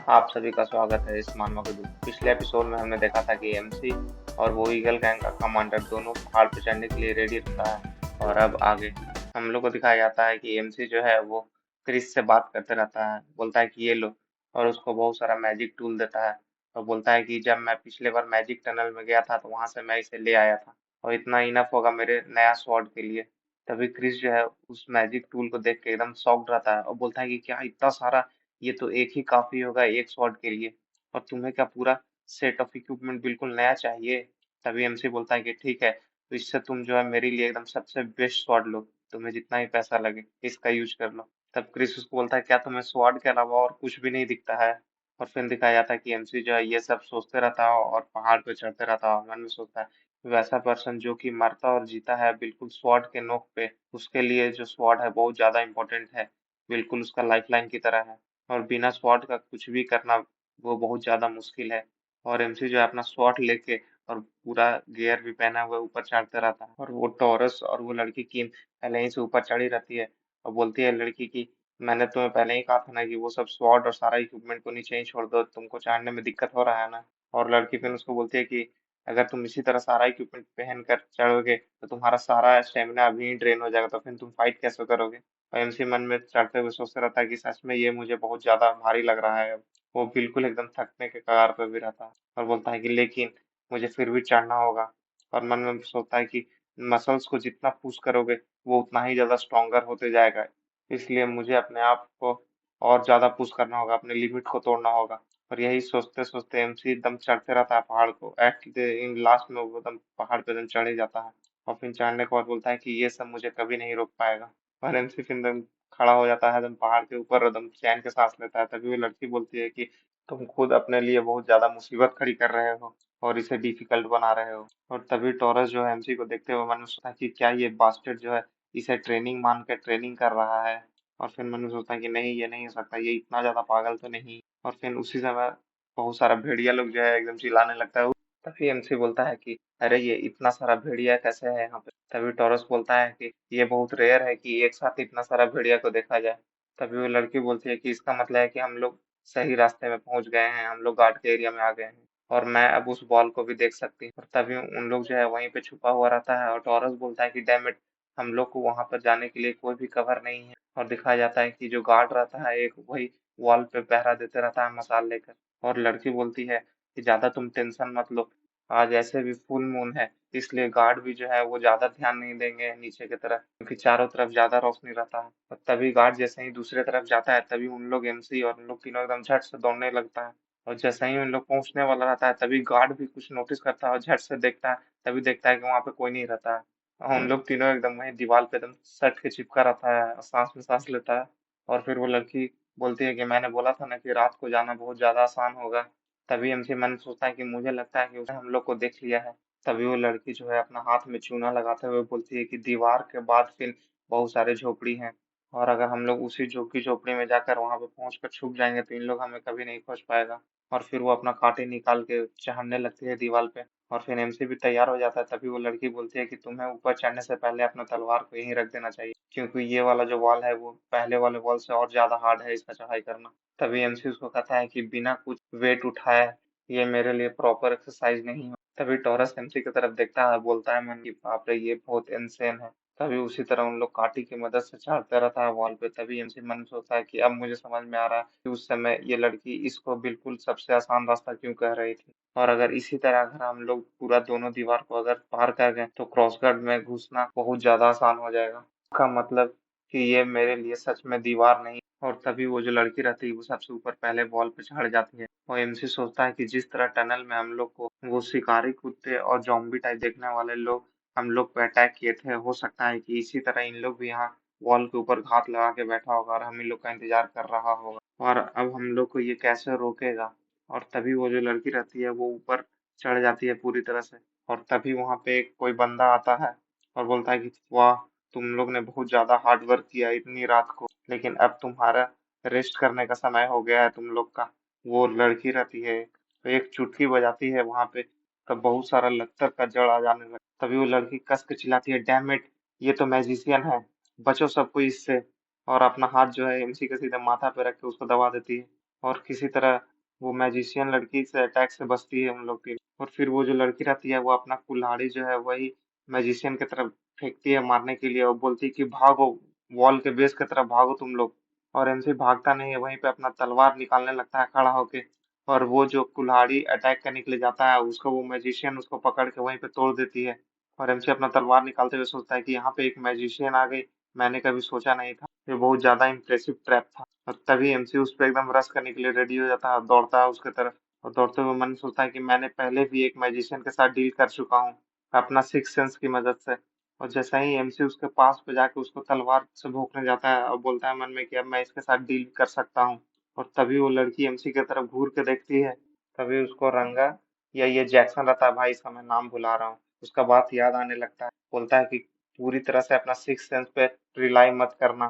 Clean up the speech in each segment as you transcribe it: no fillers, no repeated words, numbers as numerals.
आप सभी का स्वागत है इस मानव पिछले एपिसोड में हमने देखा था कि एमसी और वो ईगल गैंग का कमांडर दोनों पहाड़ पर चढ़ने के लिए रेडी रहता है। और अब आगे हम लोग को दिखाया जाता है कि एमसी जो है वो क्रिस से बात करते रहता है, बोलता है कि ये लो, और उसको बहुत सारा मैजिक टूल देता है। और बोलता है कि जब मैं पिछले बार मैजिक टनल में गया था तो वहां से मैं इसे ले आया था, और इतना इनफ होगा मेरे नया स्वॉर्ड के लिए। तभी क्रिस जो है उस मैजिक टूल को देख के एकदम शॉक्ड रहता है और बोलता है कि क्या इतना सारा, ये तो एक ही काफी होगा एक शॉट के लिए, और तुम्हें क्या पूरा सेट ऑफ इक्विपमेंट बिल्कुल नया चाहिए। तभी एमसी बोलता है कि ठीक है, तो इससे तुम जो है मेरे लिए एकदम सबसे बेस्ट स्वॉर्ड लो, तुम्हें जितना ही पैसा लगे इसका यूज कर लो। तब क्रिस उसको बोलता है क्या तुम्हें स्वॉर्ड के अलावा और कुछ भी नहीं दिखता है। और फिर दिखाया जाता है कि एमसी जो है ये सब सोचते रहता है और पहाड़ पे चढ़ते रहता है, मन में सोचता है वैसा पर्सन जो कि मरता और जीता है बिल्कुल स्वॉर्ड के नोक पे, उसके लिए जो स्वॉर्ड है बहुत ज्यादा इंपॉर्टेंट है, बिल्कुल उसका लाइफलाइन की तरह है। और बिना स्वॉर्ड का कुछ भी करना वो बहुत ज्यादा मुश्किल है। और एमसी जो है अपना स्वॉर्ड लेके और पूरा गियर भी पहना हुआ ऊपर चढ़ते रहता है, और वो टॉरस और वो लड़की किम पहले ही से ऊपर चढ़ी रहती है। और बोलती है लड़की की, मैंने तुम्हें पहले ही कहा था ना कि वो सब स्वॉर्ड और सारा इक्विपमेंट को नीचे ही छोड़ दो, तुमको चढ़ने में दिक्कत हो रहा है ना। और लड़की फिर उसको बोलती है कि अगर तुम इसी तरह सारा इक्विपमेंट पहन कर चढ़ोगे तो तुम्हारा सारा स्टेमिना अभी ही ड्रेन हो जाएगा, तो फिर तुम फाइट कैसे करोगे। और एमसी मन में चढ़ते हुए सोचता रहता है कि सच में ये मुझे बहुत ज्यादा भारी लग रहा है अब। वो बिल्कुल एकदम थकने के कगार पर भी रहता है और बोलता है कि लेकिन मुझे फिर भी चढ़ना होगा। और मन में सोचता है कि मसल्स को जितना पुश करोगे वो उतना ही ज्यादा स्ट्रॉन्गर होते जाएगा, इसलिए मुझे अपने आप को और ज्यादा पुश करना होगा, अपने लिमिट को तोड़ना होगा। और यही सोचते सोचते एमसी एकदम चढ़ते रहता है पहाड़ को, एट इन लास्ट में वो एकदम पहाड़ पे एकदम चढ़ ही जाता है। और फिर चढ़ने के बाद बोलता है कि ये सब मुझे कभी नहीं रोक पाएगा। और एमसी फिर एकदम खड़ा हो जाता है एकदम पहाड़ के ऊपर, एकदम चैन के सांस लेता है। तभी वो लड़की बोलती है कि तुम खुद अपने लिए बहुत ज्यादा मुसीबत खड़ी कर रहे हो और इसे डिफिकल्ट बना रहे हो। और तभी टॉरस जो है एमसी को देखते हुए मन में सोचता है कि क्या ये बास्टर्ड जो है इसे ट्रेनिंग मान के ट्रेनिंग कर रहा है। और फिर मन में सोचता है कि नहीं, ये नहीं हो सकता, ये इतना ज्यादा पागल तो नहीं। और फिर उसी समय बहुत सारा भेड़िया लोग जो है एकदम चिल्लाने लगता है। तभी एमसी बोलता है कि अरे ये इतना सारा भेड़िया कैसे है यहाँ पे। तभी टॉरस बोलता है कि ये बहुत रेयर है कि एक साथ इतना सारा भेड़िया को देखा जाए। तभी वो लड़की बोलती है कि इसका मतलब है कि हम लोग सही रास्ते में पहुंच गए हैं, हम लोग गार्ड के एरिया में आ गए हैं और मैं अब उस बॉल को भी देख सकती हूँ। और तभी उन लोग जो है वहीं पे छुपा हुआ रहता है और टॉरस बोलता है कि डैम इट, हम लोग को वहां पर जाने के लिए कोई भी कवर नहीं है। और दिखाया जाता है कि जो गार्ड रहता है एक, वही वॉल पे पहरा देते रहता है मसाल लेकर। और लड़की बोलती है कि ज्यादा तुम टेंशन मत लो, आज ऐसे भी फुल मून है, इसलिए गार्ड भी जो है वो ज्यादा ध्यान नहीं देंगे नीचे की तरफ, क्योंकि चारों तरफ ज्यादा रोशनी रहता है। और तभी गार्ड जैसे ही दूसरे तरफ जाता है तभी उन लोग एमसी और उन लोग तीनों एकदम झट से दौड़ने लगता है। और जैसे ही उन लोग पहुंचने वाला रहता है तभी गार्ड भी कुछ नोटिस करता है और झट से देखता है, तभी देखता है कि वहां पे कोई नहीं रहता है। और उन लोग तीनों एकदम वहीं दीवार पे एकदम सट के चिपका रहता है और सांस में सांस लेता है। और फिर वो लड़की बोलती है कि मैंने बोला था ना कि रात को जाना बहुत ज्यादा आसान होगा। तभी एमसी मन सोचता है कि मुझे लगता है कि उसने हम लोग को देख लिया है। तभी वो लड़की जो है अपना हाथ में चूना लगाते हुए बोलती है कि दीवार के बाद फिर बहुत सारे झोपड़ी हैं, और अगर हम लोग उसी झोंकी झोपड़ी में जाकर वहां पे पहुंच कर छुप जाएंगे तो इन लोग हमें कभी नहीं खोज पाएगा। और फिर वो अपना कांटे निकाल के चढ़ने लगती है दीवार पे। और फिर एमसी भी तैयार हो जाता है। तभी वो लड़की बोलती है कि तुम्हें ऊपर चढ़ने से पहले अपना तलवार को यहीं रख देना चाहिए, क्योंकि ये वाला जो वॉल है वो पहले वाले वॉल से और ज्यादा हार्ड है इसका चढ़ाई करना। तभी एमसी उसको कहता है कि बिना कुछ वेट उठाए ये मेरे लिए प्रॉपर एक्सरसाइज नहीं है। तभी टॉरस एमसी की तरफ देखता है, बोलता है मन की बाप रे ये बहुत इनसेन है। तभी उसी तरह उन लोग काठी की मदद से चढ़ते रहता है वॉल पे। तभी एमसी मन में सोचता है कि अब मुझे समझ में आ रहा है कि उस समय ये लड़की इसको बिल्कुल सबसे आसान रास्ता क्यों कह रही थी। और अगर इसी तरह अगर हम लोग पूरा दोनों दीवार को अगर पार कर गए तो क्रॉसगार्ड में घुसना बहुत ज्यादा आसान हो जाएगा। इसका मतलब कि ये मेरे लिए सच में दीवार नहीं। और तभी वो जो लड़की रहती है वो सबसे ऊपर पहले वॉल पे चढ़ जाती है। और एमसी सोचता है कि जिस तरह टनल में हम लोग को वो शिकारी कुत्ते और जॉम्बी टाइप देखने वाले लोग हम लोग पे अटैक किए थे, हो सकता है कि इसी तरह इन लोग भी यहाँ वॉल के ऊपर घात लगा के बैठा होगा और हम इन लोग का इंतजार कर रहा होगा, और अब हम लोग को ये कैसे रोकेगा। और तभी वो जो लड़की रहती है वो ऊपर चढ़ जाती है पूरी तरह से। और तभी वहां पे एक कोई बंदा आता है और बोलता है कि वाह, तुम लोग ने बहुत ज्यादा हार्ड वर्क किया इतनी रात को, लेकिन अब तुम्हारा रेस्ट करने का समय हो गया है तुम लोग का। वो लड़की रहती है तो एक चुटकी बजाती है वहां पे, तब बहुत सारा लत्तर का जड़ आ जाने लगता। तभी वो लड़की कस के चिल्लाती है, डैम इट, ये तो मैजिशियन है, बचो सबको इससे। और अपना हाथ जो है एमसी के सीधे माथा पे रख के उसको दबा देती है। और किसी तरह वो मैजिशियन लड़की से अटैक से बचती है उन लोग की। और फिर वो जो लड़की रहती है वो अपना कुल्हाड़ी जो है वही मैजिशियन की तरफ फेंकती है मारने के लिए, और बोलती है कि भागो, वॉल के बेस की तरफ भागो तुम लोग। और एमसी भागता नहीं है, वहीं पे अपना तलवार निकालने लगता है खड़ा होके। और वो जो कुल्हाड़ी अटैक करने के लिए जाता है उसको वो मैजिशियन उसको पकड़ के वहीं पे तोड़ देती है। और एमसी अपना तलवार निकालते हुए सोचता है कि यहाँ पे एक मैजिशियन आ गई, मैंने कभी सोचा नहीं था। ये बहुत ज्यादा इम्प्रेसिव ट्रैप था। और तभी एमसी उस पर एकदम रश करने के लिए रेडी हो जाता है, दौड़ता है उसके तरफ। और दौड़ते हुए मन में सोचता है कि मैंने पहले भी एक मैजिशियन के साथ डील कर चुका हूँ अपना सिक्स सेंस की मदद से। और जैसा ही एमसी उसके पास पे जाके उसको तलवार से भोंकने जाता है और बोलता है मन में कि अब मैं इसके साथ डील कर सकता हूँ। और तभी वो लड़की एमसी की तरफ घूर के देखती है। तभी उसको रंगा, या ये जैक्सन रहता है भाई, इसका मैं नाम भुला रहा हूँ, उसका बात याद आने लगता है। बोलता है कि पूरी तरह से अपना सिक्स सेंस पे रिलाई मत करना।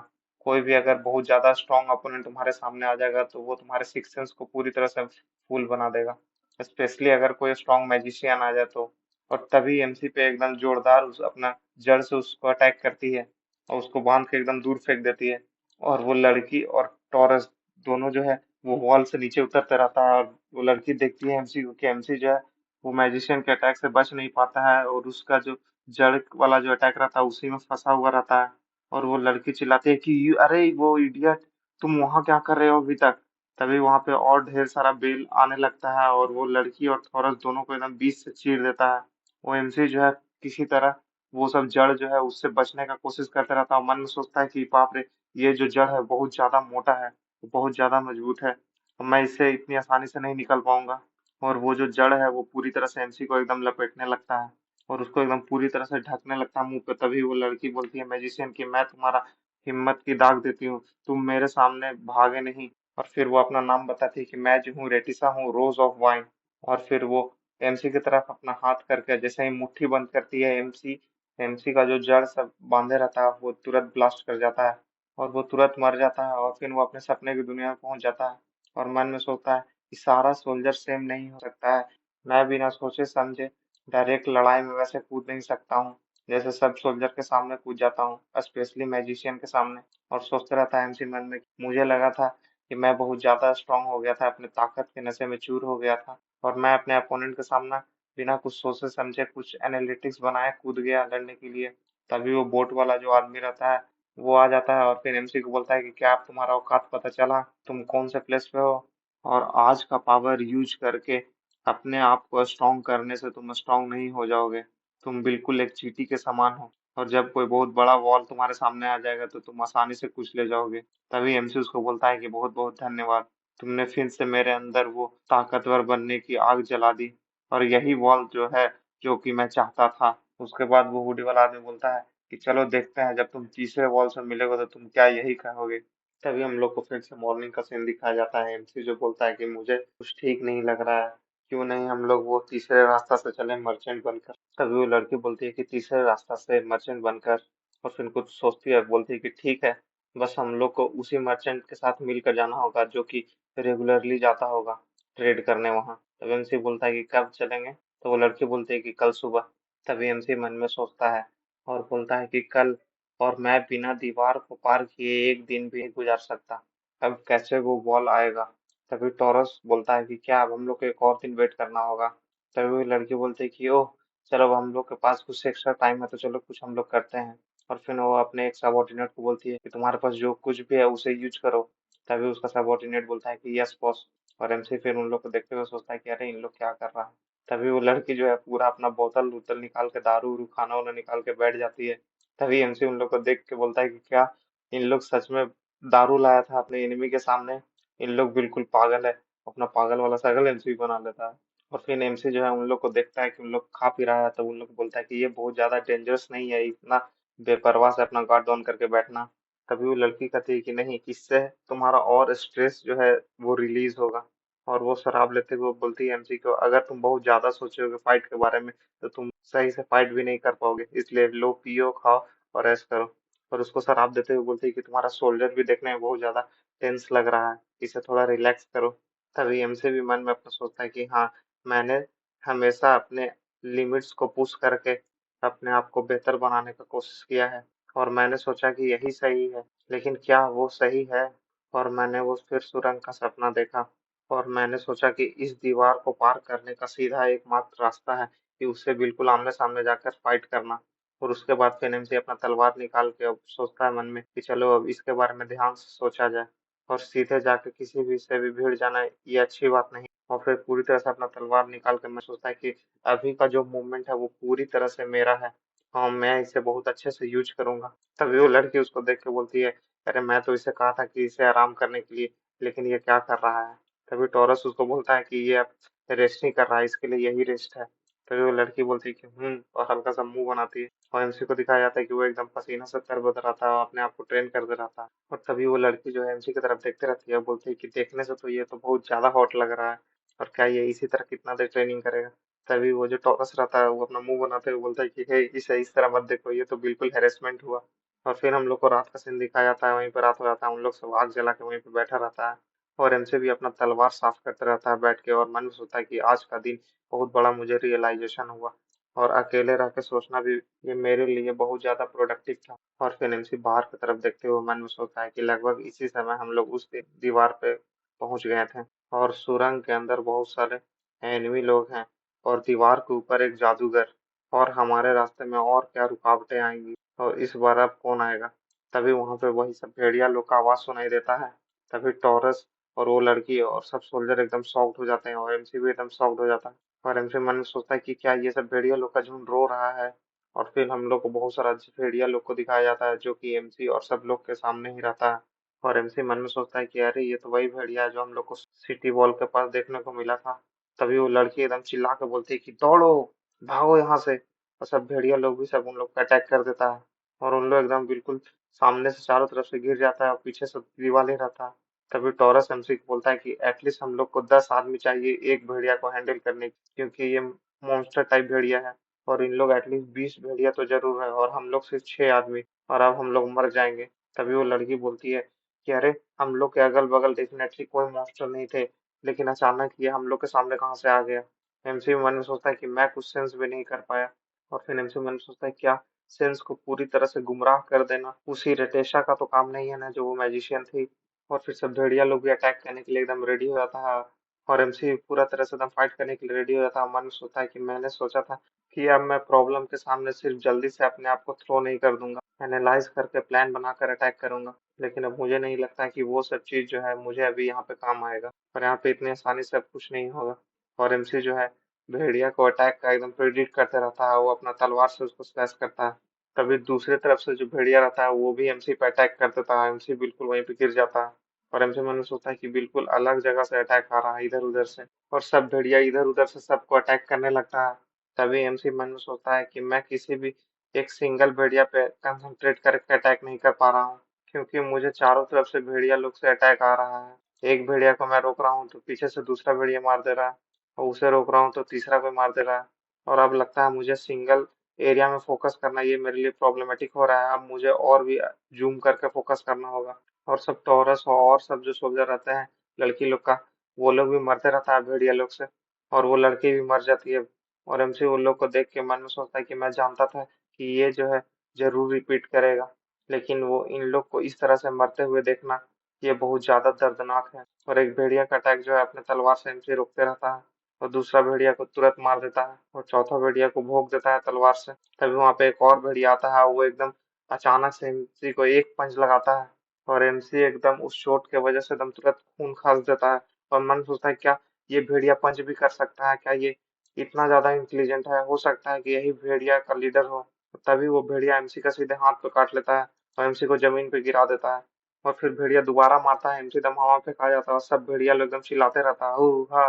कोई भी अगर बहुत ज्यादा स्ट्रांग अपोनेंट तुम्हारे सामने आ जाएगा तो वो तुम्हारे सिक्स सेंस को पूरी तरह से फूल बना देगा, स्पेशली अगर कोई स्ट्रांग मैजिशियन आ जाए तो। और तभी एमसी पे एकदम जोरदार अपना जड़ से उसको अटैक करती है और उसको बांध के एकदम दूर फेंक देती है। और वो लड़की और टॉरस दोनों जो है वो वॉल से नीचे उतरते रहता है। और वो लड़की देखती है एमसी को कि एमसी जो है वो मैजिशियन के अटैक से बच नहीं पाता है, और उसका जो जड़ वाला जो अटैक रहता है उसी में फंसा हुआ रहता है। और वो लड़की चिल्लाती है कि अरे वो इडियट, तुम वहां क्या कर रहे हो अभी तक?" तभी वहां पे और ढेर सारा बेल आने लगता है और वो लड़की और थॉरस दोनों को एकदम बीच से चीर देता है। वो एमसी जो है किसी तरह वो सब जड़ जो है उससे बचने का कोशिश करता रहता है, और मन में सोचता है कि बाप रे, ये जो जड़ है बहुत ज्यादा मोटा है, बहुत ज्यादा मजबूत है, और मैं इससे इतनी आसानी से नहीं निकल पाऊंगा। और वो जो जड़ है वो पूरी तरह से एमसी को एकदम लपेटने लगता है और उसको एकदम पूरी तरह से ढकने लगता है मुंह पे। तभी वो लड़की बोलती है मैजिशियन की, मैं तुम्हारा हिम्मत की दाग देती हूँ, तुम मेरे सामने भागे नहीं। और फिर वो अपना नाम बताती है कि मैं जो हूँ रेटिसा हूँ, रोज ऑफ वाइन। और फिर वो एमसी की तरफ अपना हाथ करके जैसे ही मुट्ठी बंद करती है, एमसी एमसी का जो जड़ सब बांधे रहता है वो तुरंत ब्लास्ट कर जाता है और वो तुरंत मर जाता है। और फिर वो अपने सपने की दुनिया में पहुंच जाता है और मन में सोचता है कि सारा सोल्जर सेम नहीं हो सकता है, मैं बिना सोचे समझे डायरेक्ट लड़ाई में वैसे कूद नहीं सकता हूँ जैसे सब सोल्जर के सामने कूद जाता हूँ, स्पेशली मैजिशियन के सामने। और सोचते रहता है एमसी मन में, मुझे लगा था कि मैं बहुत ज्यादा स्ट्रांग हो गया था, अपने ताकत के नशे में चूर हो गया था और मैं अपने अपोनेंट के सामना बिना कुछ सोचे समझे कुछ एनालिटिक्स बनाए कूद गया लड़ने के लिए। तभी वो बोट वाला जो आदमी रहता है वो आ जाता है और फिर एमसी को बोलता है कि क्या आप तुम्हारा औकात पता चला, तुम कौन से प्लेस पे हो, और आज का पावर यूज करके अपने आप को स्ट्रांग करने से तुम स्ट्रांग नहीं हो जाओगे, तुम बिल्कुल एक चींटी के समान हो, और जब कोई बहुत बड़ा वॉल तुम्हारे सामने आ जाएगा तो तुम आसानी से कुचले ले जाओगे। तभी एमसी उसको बोलता है कि बहुत बहुत धन्यवाद, तुमने फिर से मेरे अंदर वो ताकतवर बनने की आग जला दी, और यही वॉल जो है जो कि मैं चाहता था। उसके बाद वो हुडी वाला आदमी बोलता है कि चलो देखते हैं जब तुम तीसरे वॉल से मिलोगे तो तुम क्या यही कहोगे। तभी हम लोग को फिर से मॉर्निंग का सीन दिखाया जाता है, एमसी जो बोलता है कि मुझे कुछ ठीक नहीं लग रहा है, क्यों नहीं हम लोग वो तीसरे रास्ता से चले मर्चेंट बनकर। तभी वो लड़की बोलती है कि तीसरे रास्ता से मर्चेंट बनकर, और फिर कुछ सोचती है, बोलती है कि ठीक है, बस हम लोग को उसी मर्चेंट के साथ मिलकर जाना होगा जो कि रेगुलरली जाता होगा ट्रेड करने वहां। तभी एमसी बोलता है कि कब चलेंगे, तो वो लड़की बोलती है कि कल सुबह। तभी एमसी मन में सोचता है और बोलता है कि कल, और मैं बिना दीवार को पार किए एक दिन भी नहीं गुजार सकता, अब कैसे वो बॉल आएगा। तभी टॉरस बोलता है कि क्या अब हम लोग को एक और दिन वेट करना होगा। तभी वो लड़की बोलती है कि ओह, चलो अब हम लोग के पास कुछ एक्स्ट्रा टाइम है तो चलो कुछ हम लोग करते हैं। और फिर वो अपने एक सबॉर्डिनेट को बोलती है कि तुम्हारे पास जो कुछ भी है उसे यूज करो। तभी उसका सबॉर्डिनेट बोलता है कि यस बॉस। और एमसी फिर उन लोग को देखते हुए सोचता है कि अरे इन लोग क्या कर रहा है। तभी वो लड़की जो है पूरा अपना बोतल उतल निकाल के दारू उरू खाना वाना निकाल के बैठ जाती है। तभी एमसी उन लोग को देख के बोलता है कि क्या इन लोग सच में दारू लाया था अपने एनिमी के सामने, इन लोग बिल्कुल पागल है। अपना पागल वाला साइकिल एमसी बना लेता है। और फिर एमसी जो है उन लोग को देखता है कि उन लोग खा पी रहा है, तो उन लोग को बोलता है कि ये बहुत ज्यादा डेंजरस नहीं है इतना बेपरवाह से अपना गार्ड डाउन करके बैठना। तभी वो लड़की कहती है कि नहीं, इससे तुम्हारा और स्ट्रेस जो है वो रिलीज होगा। और वो शराब लेते हुए बोलती है एमसी को, अगर तुम बहुत ज्यादा सोचोगे फाइट के बारे में तो तुम सही से फाइट भी नहीं कर पाओगे, इसलिए लो, पियो, खाओ और ऐश करो। और उसको शराब देते हुए बोलती है कि तुम्हारा शोल्डर भी देखने में बहुत ज्यादा टेंस लग रहा है, इसे थोड़ा रिलैक्स करो। तभी एमसी भी मन में अपना सोचता है कि हाँ, मैंने हमेशा अपने लिमिट्स को पुश करके अपने आप को बेहतर बनाने का कोशिश किया है, और मैंने सोचा कि यही सही है, लेकिन क्या वो सही है? और मैंने वो फिर सुरंग का सपना देखा और मैंने सोचा कि इस दीवार को पार करने का सीधा एकमात्र रास्ता है कि उससे बिल्कुल आमने-सामने जाकर फाइट करना। और उसके बाद फिर एमसी अपना तलवार निकाल के अब सोचता है मन में कि चलो अब इसके बारे में ध्यान से सोचा जाए और सीधे जाके किसी भी से भी भिड़ जाना ये अच्छी बात नहीं। और फिर पूरी तरह से अपना तलवार निकाल कर मैं सोचता है कि अभी का जो मूवमेंट है वो पूरी तरह से मेरा है। हाँ, मैं इसे बहुत अच्छे से यूज़ करूँगा। तभी वो लड़की उसको देख के बोलती है, अरे मैं तो इसे कहा था कि इसे आराम करने के लिए, लेकिन ये क्या कर रहा है? तभी टॉरस उसको बोलता है कि ये अब रेस्ट नहीं कर रहा है, इसके लिए यही रेस्ट है। तभी वो लड़की बोलती है कि और हल्का सा मुंह बनाती है और एमसी को दिखाया जाता है कि वो एकदम पसीना से तरबतर रहता है और अपने आप को ट्रेन कर दे रहा था। और तभी वो लड़की जो है एमसी की तरफ देखते रहती है और बोलती है कि देखने से तो ये तो बहुत ज्यादा हॉट लग रहा है और क्या ये इसी तरह कितना देर ट्रेनिंग करेगा। तभी वो जो टॉरस रहता है वो अपना मुंह बनाते हुए बोलता है कि हे इसे इस तरह मत देखो, ये तो बिल्कुल हेरेसमेंट हुआ। और फिर हम लोग को रात का सीन दिखाया जाता है, वहीं पर रात हो जाता है, उन लोग सब आग जला के वहीं पे बैठा रहता है और एमसी भी अपना तलवार साफ करता रहता है बैठ के और मन में सोचता है कि आज का दिन बहुत बड़ा मुझे रियलाइजेशन हुआ और अकेले रह के सोचना भी ये मेरे लिए बहुत ज्यादा प्रोडक्टिव था। और फिर एमसी बाहर की तरफ देखते हुए मन में सोचता है कि लगभग इसी समय हम लोग उस दीवार पे पहुंच गए थे और सुरंग के अंदर बहुत सारे एनिमी लोग हैं और दीवार के ऊपर एक जादूगर और हमारे रास्ते में और क्या रुकावटें आएंगी और इस बार अब कौन आएगा। तभी वहां पे वही सब भेड़िया लोग का आवाज सुनाई देता है। तभी टॉरस और वो लड़की और सब सोल्जर एकदम शॉक्ड हो जाते हैं और एमसी भी एकदम शॉक्ड हो जाता है और एमसी मन में सोचता है कि क्या ये सब भेड़िया लोग का झुंड रो रहा है। और फिर हम लोग को बहुत सारा भेड़िया लोग को दिखाया जाता है जो कि एमसी और सब लोग के सामने ही रहता है। और एमसी मन में सोचता है कि अरे ये तो वही भेड़िया है जो हम लोग को सिटी वॉल के पास देखने को मिला था। तभी वो लड़की एकदम चिल्ला के बोलती है कि दौड़ो, भागो यहाँ से। और सब भेड़िया लोग भी सब उन लोग को अटैक कर देता है और उन लोग एकदम बिल्कुल सामने से चारों तरफ से घिर जाता है और पीछे से दीवार ही रहता है। तभी टॉरस एमसी को बोलता है कि एटलीस्ट हम लोग को 10 आदमी चाहिए एक भेड़िया को हैंडल करने की, क्योंकि ये मॉन्स्टर टाइप भेड़िया है और इन लोग एटलीस्ट 20 भेड़िया तो जरूर है और हम लोग सिर्फ 6 आदमी और अब हम लोग मर जाएंगे। तभी वो लड़की बोलती है कि अरे हम लोग के अगल बगल डेफिनेटली कोई मॉन्स्टर नहीं थे, लेकिन अचानक ये हम लोग के सामने कहाँ से आ गया। एमसी मन में सोचता है कि मैं कुछ सेंस भी नहीं कर पाया। और फिर एमसी मन में सोचता है क्या सेंस को पूरी तरह से गुमराह कर देना उसी रटेशा का तो काम नहीं है ना जो वो मैजिशियन थी। और फिर सब भेड़िया लोग भी अटैक करने के लिए एकदम रेडी हो जाता है और एमसी पूरा तरह से एकदम फाइट करने के लिए रेडी हो जाता है। मन में सोचता है कि मैंने सोचा था कि अब मैं प्रॉब्लम के सामने सिर्फ जल्दी से अपने आप को थ्रो नहीं कर दूंगा, एनालाइज करके प्लान बनाकर अटैक करूंगा। लेकिन अब मुझे नहीं लगता कि वो सब चीज जो है मुझे अभी यहाँ पे काम आएगा और यहाँ पे इतनी आसानी से अब कुछ नहीं होगा। और एमसी जो है भेड़िया को अटैक का एकदम प्रेडिक्ट करते रहता है, वो अपना तलवार से उसको स्लैश करता है। तभी दूसरी तरफ से जो भेड़िया रहता है वो भी एमसी पे अटैक कर देता है, एमसी बिल्कुल वहीं पे गिर जाता है और एमसी मन में सोचता है कि बिल्कुल अलग जगह से अटैक आ रहा है इधर उधर से और सब भेड़िया इधर उधर से सबको अटैक करने लगता है। तभी एमसी मन में सोचता है कि मैं किसी भी एक सिंगल भेड़िया पे कंसंट्रेट करके अटैक नहीं कर पा रहा हूँ, क्योंकि मुझे चारों तरफ से भेड़िया लोग से अटैक आ रहा है। एक भेड़िया को मैं रोक रहा हूँ तो पीछे से दूसरा भेड़िया मार दे रहा है और उसे रोक रहा हूँ तो तीसरा कोई मार दे रहा है। और अब लगता है मुझे सिंगल एरिया में फोकस करना ये मेरे लिए प्रॉब्लमेटिक हो रहा है, अब मुझे और भी जूम करके फोकस करना होगा। और सब टॉरस और सब जो सोल्जर रहते हैं लड़की लोग का, वो लोग भी मरते रहता है भेड़िया लोग से और वो लड़की भी मर जाती है। और एमसी उन लोग को देख के मन में सोचता है कि मैं जानता था कि ये जो है जरूर रिपीट करेगा, लेकिन वो इन लोग को इस तरह से मरते हुए देखना ये बहुत ज्यादा दर्दनाक है। और एक भेड़िया का अटैक जो है अपने तलवार से एमसी रोकते रहता है और दूसरा भेड़िया को तुरंत मार देता है और चौथा भेड़िया को भोंक देता है तलवार से। तभी वहां पे एक और भेड़िया आता है, वो एकदम अचानक से एमसी को एक पंच लगाता है और एमसी एकदम उस चोट के वजह से एकदम तुरंत खून खास देता है। और मन सोचता है क्या ये भेड़िया पंच भी कर सकता है, क्या ये इतना ज्यादा इंटेलिजेंट है, हो सकता है कि यही भेड़िया का लीडर हो। तभी वो भेड़िया एमसी का सीधे हाथ पे काट लेता है और एमसी को जमीन पे गिरा देता है। और फिर भेड़िया दोबारा मारता है, एमसी एकदम हवा पे खा जाता है और सब भेड़िया लोग एकदम चिल्लाते रहता है हू हा।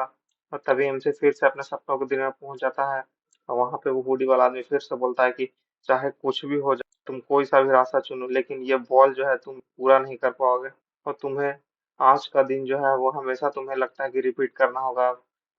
और तभी एमसी फिर से अपने सपनों के दुनिया में पहुंच जाता है और वहां पे वो हुडी वाला आदमी फिर से बोलता है कि चाहे कुछ भी हो जाए तुम कोई सा भी रास्ता चुनो, लेकिन ये बॉल जो है तुम पूरा नहीं कर पाओगे और तुम्हें आज का दिन जो है वो हमेशा तुम्हें लगता है कि रिपीट करना होगा।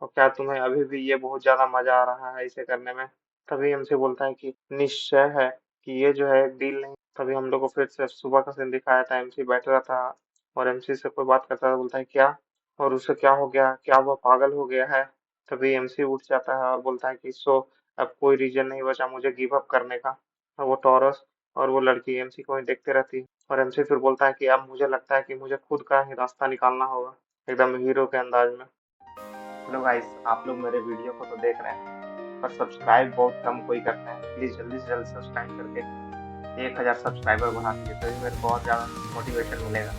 और क्या तुम्हें अभी भी ये बहुत ज्यादा मजा आ रहा है इसे करने में। तभी हमसे बोलता है कि निश्चय है कि ये जो है डील नहीं। तभी हम लोग को फिर से सुबह का सीन दिखाया था, एमसी बैठ रहा था और एमसी से कोई बात करता था, बोलता है क्या और उसे क्या हो गया, क्या वो पागल हो गया है। तभी एमसी उठ जाता है और बोलता है कि सो अब कोई रीजन नहीं बचा मुझे गिव अप करने का। और वो टॉरस और वो लड़की एमसी को ही देखते रहती है और एमसी फिर बोलता है कि अब मुझे लगता है कि मुझे खुद का ही रास्ता निकालना होगा। एकदम हीरो के अंदाज में। हेलो गाइस, आप लोग मेरे वीडियो को तो देख रहे हैं पर सब्सक्राइब बहुत कम कोई करते हैं। प्लीज़ जल्दी से जल्दी सब्सक्राइब करके 1000 सब्सक्राइबर बना दीजिए, तभी मेरे को और ज़्यादा मोटिवेशन मिलेगा।